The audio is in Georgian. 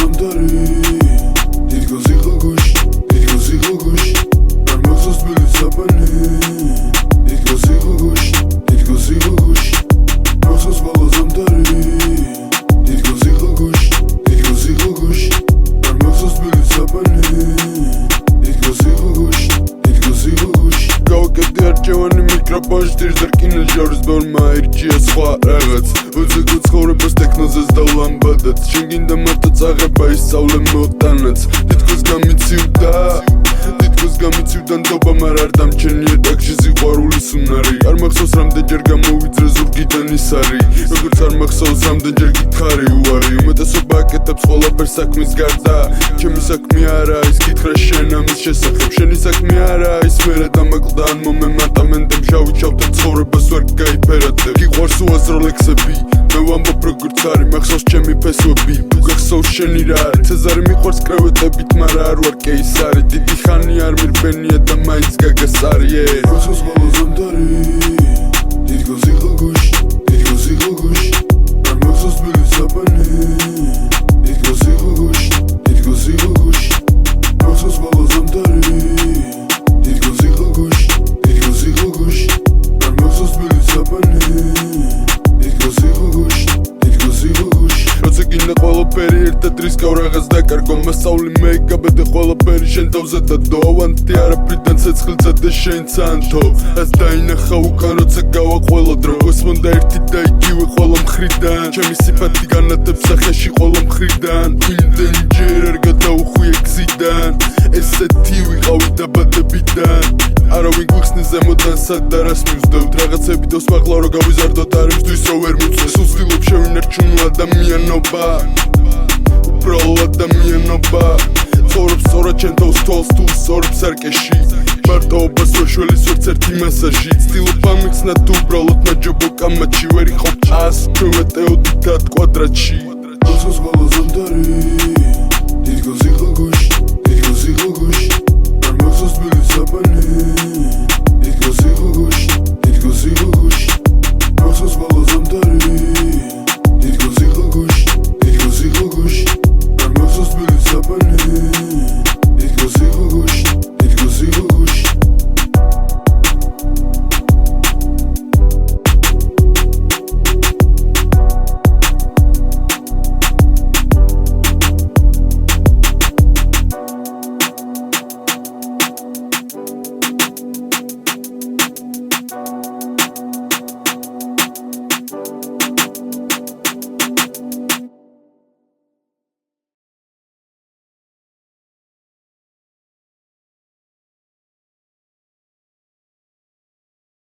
balazandari Didgozi xogush Ar maxsos bili sapani Didgozi xogush Maxsos balazandari Didgozi xogush Ar maxsos bili sapani Didgozi xogush Გავაკეთე არჩევანი მიკროფონში დირზერკინელ ჟარის ბორმა ერჩია სხვა რაღაც უძეგო ცხოვრებას ტექნოზეს და ლამბადაც შენ გინდა მათაც აღება ისწავლე მოტანაც თითქოს გამიცივდა ნდობა მარ არ დამჩენია ტაქში სიყვარულის უნარი არ მახსოვს რამდენჯერ გამოვიძრე ზურგიდან ის არის როგორც არ მახსოვს რამდენჯერ გითხარი უარი უმეტესობა აკეთებს ყველაფერს საქმის გარდა ჩემი საქმე არა ის გითხრა შენ ამის შესახებ შენი საქმე არა ის მერე დამაკლდა ან მომემატამენტებ შავი ჩავდა ცხოვრებას ვერ გაიფერადებ გიყვარს უაზრო ლექსები მე ვამბობ როგორც არის მახსოვს ჩემი ფესვები თუ გახსოვს შენი რა არის ცეზარი მიყვარს კრევეტებით მაგრამ არ ვარ კეისარი დიდი ხანი არ მირბენია და მაინც გაგასარიე მახსოვს balazandari Didgozi xogush Ar maxsos bili sapani Didgozi xogush Maxsos balazandari Didgozi xogush Ar maxsos bili sapani Didgozi xogush როცა გინდა ყველაფერი ერთად რისკავ რაღაც დაკარგო მასწავლი მე იგაბედე ყველაფერი შენ თავზე და დოვანტი არაფრიდან ცეცხლსა და შენ ცანთო ეს დაინახა უკან როცა გავა ყველა დრო გოსმონდა ერთი და იგივე ყველა მხრიდან ჩემი სიფათი განათებს სახეში ყველა მხრიდან იმდენჯერ არ გადაუხვიე გზიდან ესეთი ვიყავი დაბადებიდან არავინ გვიხსნის ზემოდან სად და რას მივსდევთ რაღაცები დოს მაღლა რო გავიზარდოთ არ იმსთვის რო ვერ მივწვე სულ ვცდილობ შევინარჩუნო ადამიანობა უბრალო ადამიანობა ცხოვრობს სწორად ჩემ თავს თვალს თუ სწორებს სარკეში მარტოობას რო შველის ვერც ერთი მასაჟი ვცდილობ ამიხსნა თუ უბრალოდ ნაჯობო კამაჩი ვერ იყო ას ჩვენ ვეტეოდით კვადრატში Maxsos balazandari